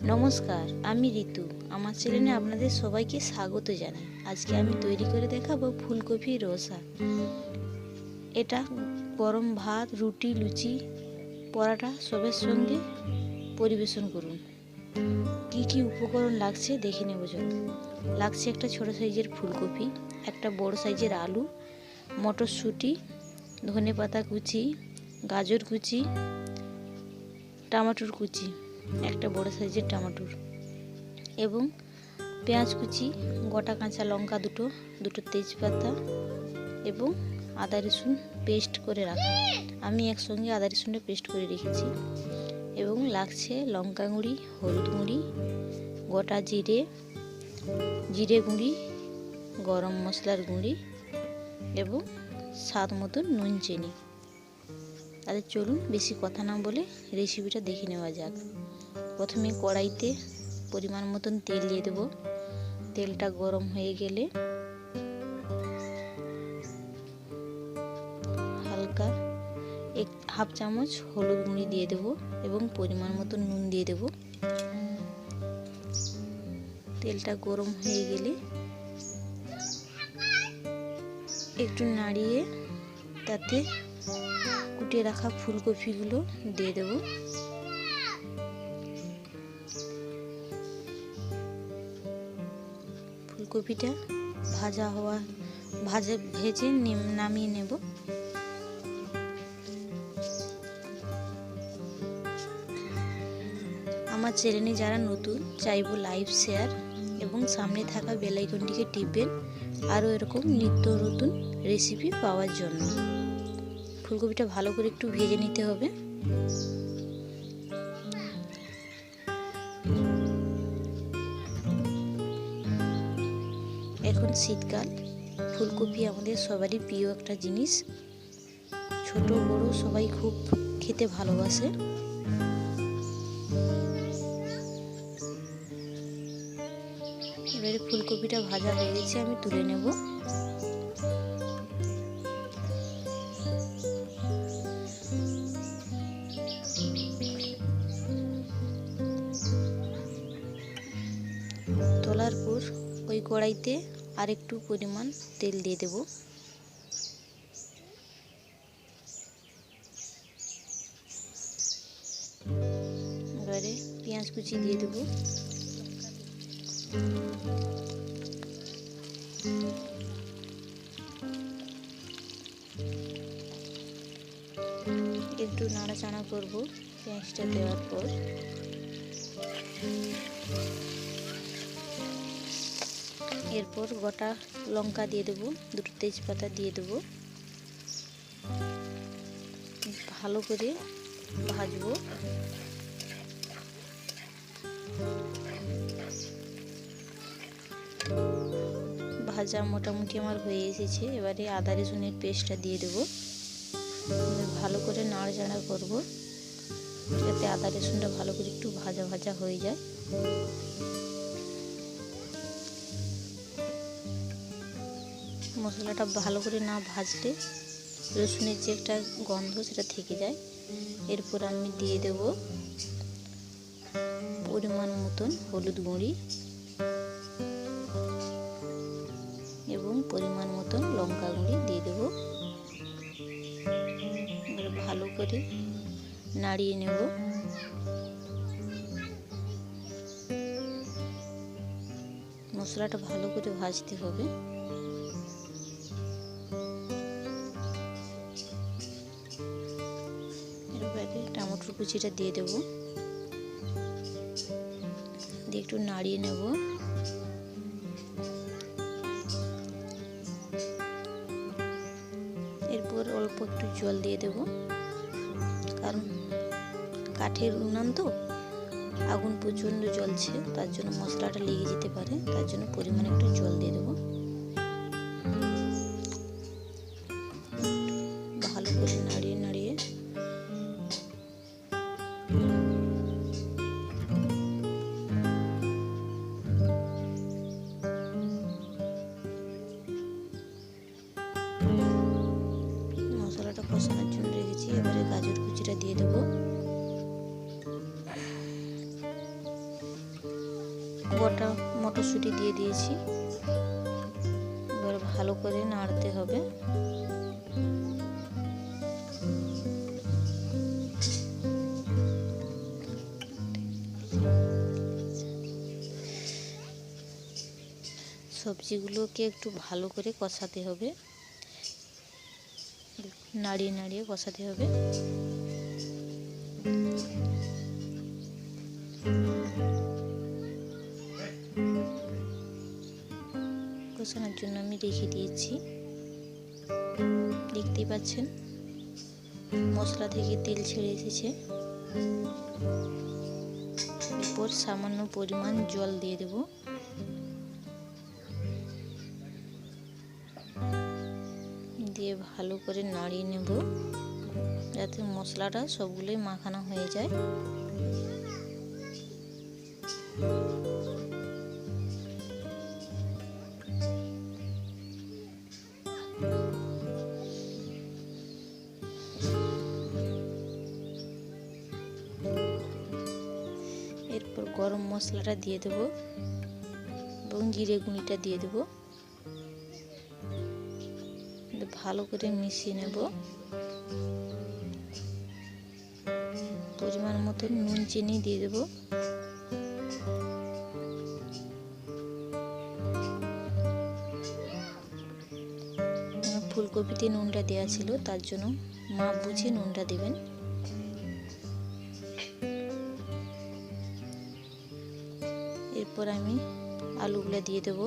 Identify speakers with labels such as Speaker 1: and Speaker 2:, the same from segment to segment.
Speaker 1: নমস্কার, আমি ঋতু। আমার চ্যানেলে আপনাদের সবাইকে স্বাগত জানাই। আজকে আমি তৈরি করে দেখাবো ফুলকপি রসা। এটা গরম ভাত, রুটি, লুচি, পরোটা সবের সঙ্গে পরিবেশন করুন। কি কি উপকরণ লাগছে দেখে নেব চলুন। লাগছে একটা ছোট সাইজের ফুলকপি, একটা বড় সাইজের আলু, মটরশুঁটি, ধনেপাতা কুচি, গাজর কুচি, টমেটোর কুচি, একটা বড় সাইজের টমেটোর এবং পেঁয়াজ কুচি, গোটা কাঁচা লঙ্কা দুটো তেজপাতা এবং আদা রসুন পেস্ট করে রাখা। আমি একসঙ্গে আদা রসুনটা পেস্ট করে রেখেছি। এবং লাগছে লঙ্কা গুঁড়ি, হলুদ গুঁড়ি, গোটা জিরে গুঁড়ি, গরম মশলার গুঁড়ি এবং স্বাদ মতন নুন চিনি। তাহলে চলুন বেশি কথা না বলে রেসিপিটা দেখে নেওয়া যাক। প্রথমে কড়াইতে পরিমাণ মতন তেল দিয়ে দেব। তেলটা গরম হয়ে গেলে হালকা হাফ চামচ হলুদ গুঁড়ি দিয়ে দেব এবং পরিমাণ মতন নুন দিয়ে দেব। তেলটা গরম হয়ে গেলে একটু নাড়িয়ে তাতে কুটে রাখা ফুলকপিগুলো দিয়ে দেব। ফুলকপিটা ভেজে নামিয়ে নেব। আমার চ্যানেলে যারা নতুন, চাইবো লাইক, শেয়ার এবং সামনে থাকা বেল আইকনটিকে টিপবেন আরও এরকম নিত্য নতুন রেসিপি পাওয়ার জন্য। ফুলকপিটা ভালো করে একটু ভেজে নিতে হবে। এখন শীতকাল, ফুলকপি আমাদের সবারই প্রিয় একটা জিনিস। ছোট বড় সবাই খুব খেতে ভালোবাসে। এবারে ফুলকপিটা ভাজা হয়ে গেছে, আমি তুলে নেব। তোলার পর ওই কড়াইতে আরেকটু পরিমাণ তেল দিয়ে দেব। এবারে পেঁয়াজ কুচি দিয়ে দেব। একটু নাড়াচাড়া করব পেঁয়াজটা দেওয়ার পর। এরপর গোটা লঙ্কা দিয়ে দেবো, দুটো তেজপাতা দিয়ে দেবো। ভালো করে ভাজবো। ভাজা মোটামুটি আমার হয়ে এসেছে। এবারে আদা রসুনের পেস্টটা দিয়ে দেবো। ভালো করে নাড়াচাড়া করব যাতে আদা রসুনটা ভালো করে একটু ভাজা ভাজা হয়ে যায়। মশলাটা ভালো করে না ভাজলে রসুনের যে একটা গন্ধ সেটা থেকে যায়। এরপর আমি দিয়ে দেব পরিমাণ মতন হলুদ গুঁড়ি এবং পরিমাণ মতন লঙ্কা গুঁড়ি দিয়ে দেব। ভালো করে নাড়িয়ে নেব। মশলাটা ভালো করে ভাজতে হবে। এবারে টমেটোর কুচিটা দিয়ে দেব, দিয়ে একটু নাড়িয়ে নেব। এরপর অল্প একটু জল দিয়ে দেব, কারণ কাঠের উনান তো আগুন প্রচণ্ড জ্বলছে, তার জন্য মশলাটা লেগে যেতে পারে। তার জন্য পরিমাণে একটু জল দিয়ে দেবো। ভালো করে নাড়িয়ে নাড়িয়ে মশলাটা কষানোর জন্য রেখেছি। এবারে গাজর কুচিটা দিয়ে দেবো। গোটা মটরশুঁটি দিয়ে দিয়েছি। এবার ভালো করে নাড়তে হবে। সবজিগুলোকে একটু ভালো করে কষাতে হবে, নাড়িয়ে নাড়িয়ে কষাতে হবে। কষানোর জন্য আমি রেখে দিয়েছি। দেখতেই পাচ্ছেন মশলা থেকে তেল ছেড়ে এসেছে। এরপর সামান্য পরিমাণ জল দিয়ে দেব। দিয়ে ভালো করে নাড়িয়ে নেব যাতে মশলাটা সবগুলোই মাখানো হয়ে যায়। এরপর গরম মশলাটা দিয়ে দেব এবং জিরে গুঁড়িটা দিয়ে দেব। ভালো করে মিশিয়ে নেব। পরিমাণ মতো নুন চিনি দিয়ে দেব। ফুলকপিতে নুনটা দেওয়া ছিল, তার জন্য মাপ বুঝে নুনটা দেবেন। এরপর আমি আলুগুলো দিয়ে দেব।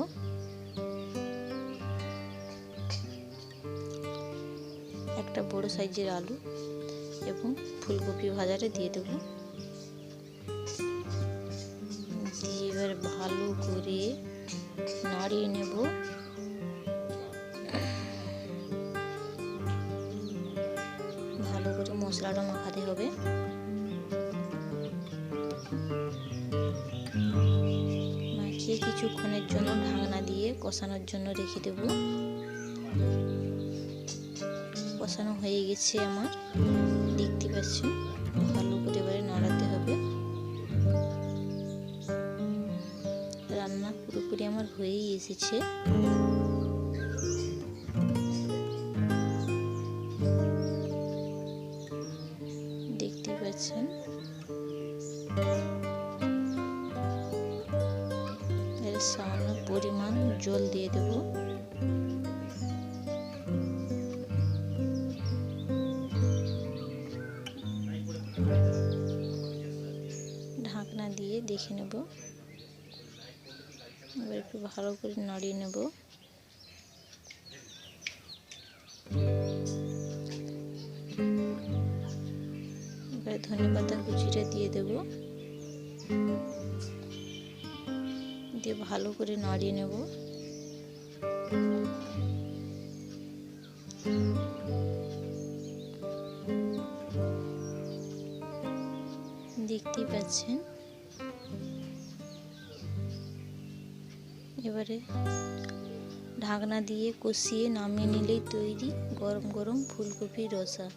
Speaker 1: একটা বড় সাইজের আলু এবং ফুলকপি ভাজাটা দিয়ে দেব। দিয়ে এবার ভালো করে নাড়িয়ে নেব। ভালো করে মশলাটা মাখাতে হবে। মাখিয়ে কিছুক্ষণের জন্য ঢাকনা দিয়ে কষানোর জন্য রেখে দেব। কষানো হয়ে গেছে আমার, দেখতে পাচ্ছেন। ভালো করে এবারে নাড়াতে হবে। রান্না পুরোপুরি আমার হয়েই এসেছে। দেখতে পাচ্ছেন। এর সামান্য পরিমাণ জল দিয়ে দেব। ঢাকনা দিয়ে দেখে নেব। এবার একটু ভালো করে নাড়িয়ে নেব। এবার ধনেপাতা কুচিটা দিয়ে দেব। দিয়ে ভালো করে নাড়িয়ে নেব। দেখতেই পাচ্ছেন। এবারে ঢাকনা দিয়ে কষিয়ে নামিয়ে নিলেই তৈরি গরম গরম ফুলকপির রসা।